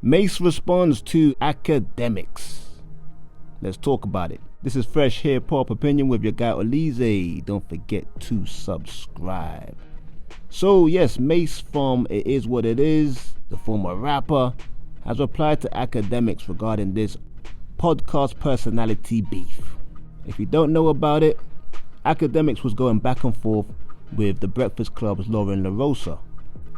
Mase responds to Akademiks. Let's talk about it. This is Fresh Hip-Hop Opinion with your guy Olize. Don't forget to subscribe. So yes, Mase from It Is What It Is, the former rapper, has replied to Akademiks regarding this podcast personality beef. If you don't know about it, Akademiks was going back and forth with the Breakfast Club's LaRosa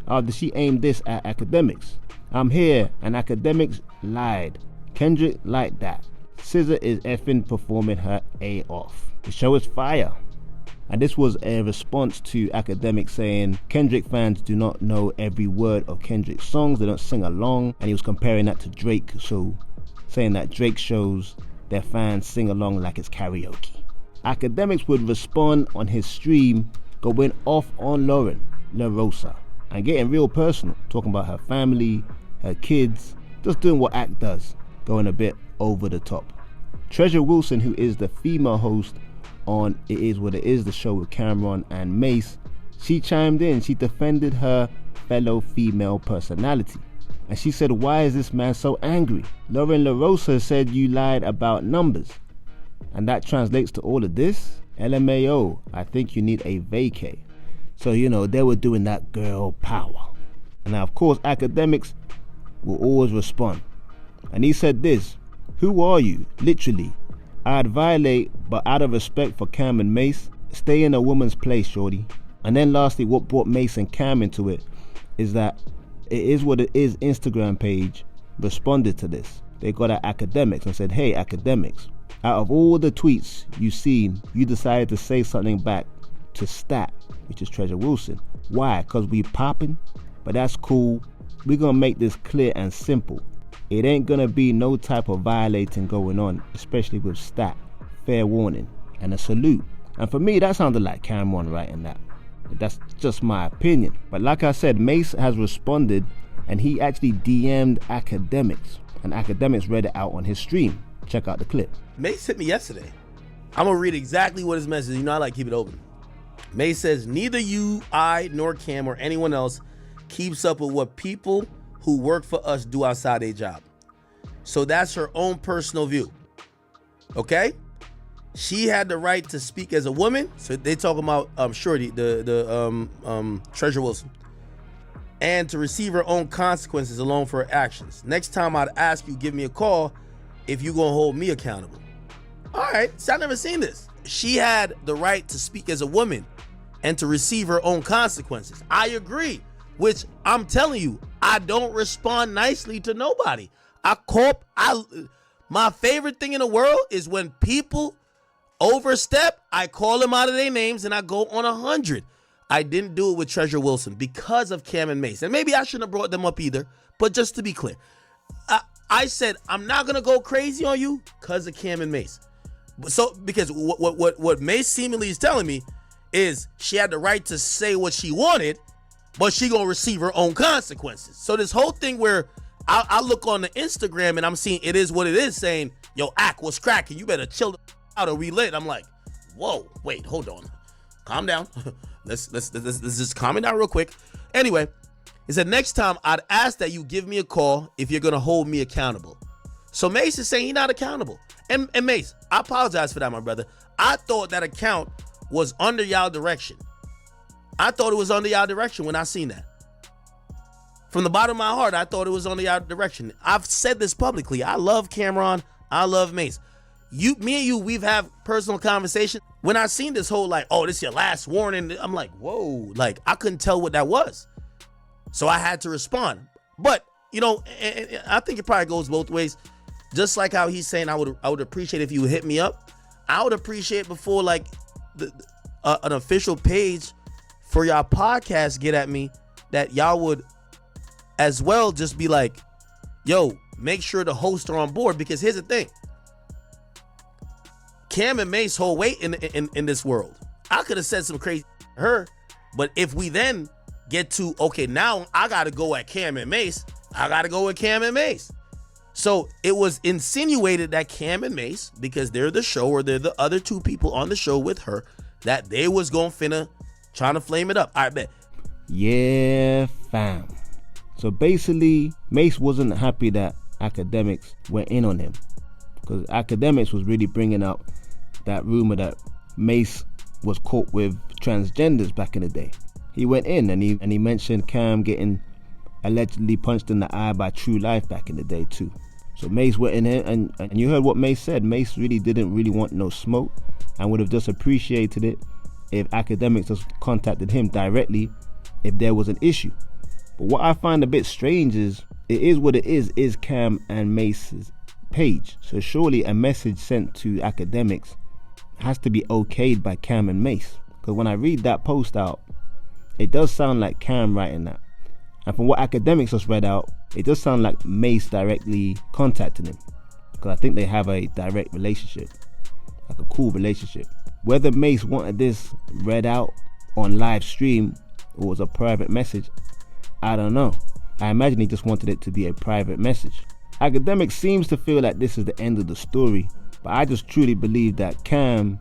after she aimed this at Akademiks. I'm here and Akademiks lied. Kendrick like that. SZA is effing performing her A off. The show is fire. And this was a response to Akademiks saying Kendrick fans do not know every word of Kendrick's songs, they don't sing along, and he was comparing that to Drake, so saying that Drake shows their fans sing along like it's karaoke. Akademiks would respond on his stream going off on LaRosa and getting real personal, talking about her family, her kids, just doing what Ak does, going a bit over the top. Treasure Wilson, who is the female host on It Is What It Is, the show with Cameron and Mase, she chimed in. She defended her fellow female personality. And she said, why is this man so angry? LaRosa said you lied about numbers. And that translates to all of this. LMAO, I think you need a vacay. So, they were doing that girl power. And now, of course, Akademiks will always respond. And he said this, who are you? Literally, I'd violate, but out of respect for Cam and Mase, stay in a woman's place, shorty. And then lastly, what brought Mase and Cam into it is that It Is What It Is Instagram page responded to this. They got at Akademiks and said, hey, Akademiks, out of all the tweets you've seen, you decided to say something back to Stat, which is Treasure Wilson. Why? Because we popping? But that's cool. We're going to make this clear and simple. It ain't going to be no type of violating going on, especially with Stat. Fair warning and a salute. And for me, that sounded like Cameron writing that. That's just my opinion. But like I said, Mase has responded and he actually DM'd Akademiks. And Akademiks read it out on his stream. Check out the clip. Mase hit me yesterday. I'm going to read exactly what his message is. I like to keep it open. Mase says, neither you, I, nor Cam, or anyone else keeps up with what people who work for us do outside their job. So that's her own personal view. Okay? She had the right to speak as a woman. So they talking about Shorty, the Treasure Wilson. And to receive her own consequences alone for her actions. Next time I'd ask you, give me a call if you gonna hold me accountable. All right, so I've never seen this. She had the right to speak as a woman and to receive her own consequences. I agree, which I'm telling you, I don't respond nicely to nobody. My favorite thing in the world is when people overstep, I call them out of their names and I go on 100. I didn't do it with Treasure Wilson because of Cam and Mase. And maybe I shouldn't have brought them up either, but just to be clear, I said, I'm not going to go crazy on you because of Cam and Mase. So, because what Mase seemingly is telling me is she had the right to say what she wanted, but she going to receive her own consequences. So this whole thing where I look on the Instagram and I'm seeing It Is What It Is saying, yo, Ak, what's cracking? You better chill out or we lit. I'm like, whoa, wait, hold on. Calm down. Let's just calm it down real quick. Anyway, he said, next time I'd ask that you give me a call if you're going to hold me accountable. So Mase is saying he's not accountable. And Mase, I apologize for that, my brother. I thought that account was under y'all direction. I thought it was under y'all direction when I seen that. From the bottom of my heart, I thought it was under y'all direction. I've said this publicly. I love Cameron. I love Mase. Me and you, we've had personal conversations. When I seen this whole this is your last warning, I'm like, whoa, I couldn't tell what that was. So I had to respond. But, I think it probably goes both ways. Just like how he's saying I would appreciate if you would hit me up. I would appreciate before an official page for y'all podcast get at me that y'all would as well just be like, yo, make sure the hosts are on board. Because here's the thing. Cam and Mase hold weight in this world. I could have said some crazy to her, but if we then get to, okay, now I got to go at Cam and Mase, I got to go with Cam and Mase. So it was insinuated that Cam and Mase, because they're the show or they're the other two people on the show with her, that they was going trying to flame it up. I bet. Yeah, fam. So basically, Mase wasn't happy that Akademiks went in on him, because Akademiks was really bringing up that rumor that Mase was caught with transgenders back in the day. He went in and he mentioned Cam getting allegedly punched in the eye by True Life back in the day too. So Mase went in here and you heard what Mase said. Mase really didn't want no smoke and would have just appreciated it if Akademiks just contacted him directly if there was an issue. But what I find a bit strange is, it is what it is Cam and Mase's page. So surely a message sent to Akademiks has to be okayed by Cam and Mase. Because when I read that post out, it does sound like Cam writing that. And from what Akademiks just read out, it does sound like Mase directly contacting him. Because I think they have a direct relationship, like a cool relationship. Whether Mase wanted this read out on live stream or was a private message, I don't know. I imagine he just wanted it to be a private message. Akademiks seems to feel like this is the end of the story, but I just truly believe that Cam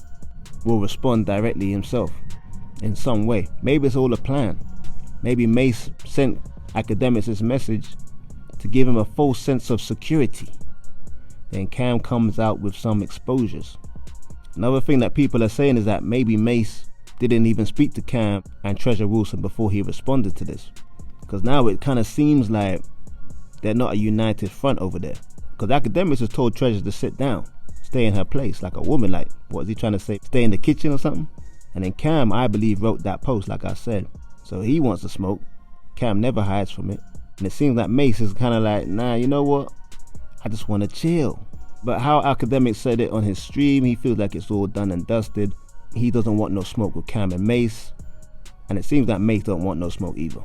will respond directly himself in some way. Maybe it's all a plan. Maybe Mase sent Akademiks this message to give him a false sense of security. Then Cam comes out with some exposures. Another thing that people are saying is that maybe Mase didn't even speak to Cam and Treasure Wilson before he responded to this. Because now it kind of seems like they're not a united front over there. Because Akademiks has told Treasure to sit down, stay in her place like a woman. Like, what is he trying to say? Stay in the kitchen or something? And then Cam, I believe, wrote that post like I said. So he wants to smoke. Cam never hides from it. And it seems like Mase is kind of like, nah, you know what? I just want to chill. But how Akademiks said it on his stream, he feels like it's all done and dusted. He doesn't want no smoke with Cam and Mase. And it seems like Mase don't want no smoke either.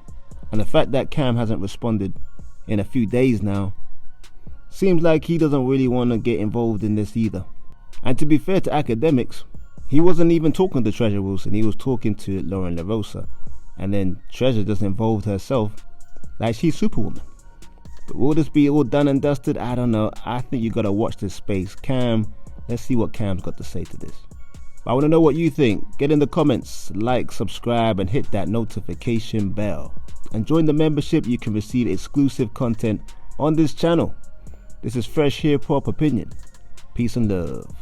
And the fact that Cam hasn't responded in a few days now seems like he doesn't really want to get involved in this either. And to be fair to Akademiks, he wasn't even talking to Treasure Wilson. He was talking to LaRosa. And then Treasure just involved herself like she's Superwoman. But will this be all done and dusted? I don't know. I think you gotta watch this space. Cam, let's see what Cam's got to say to this. I want to know what you think. Get in the comments, like, subscribe, and hit that notification bell. And join the membership. You can receive exclusive content on this channel. This is Fresh Hiphop Opinion. Peace and love.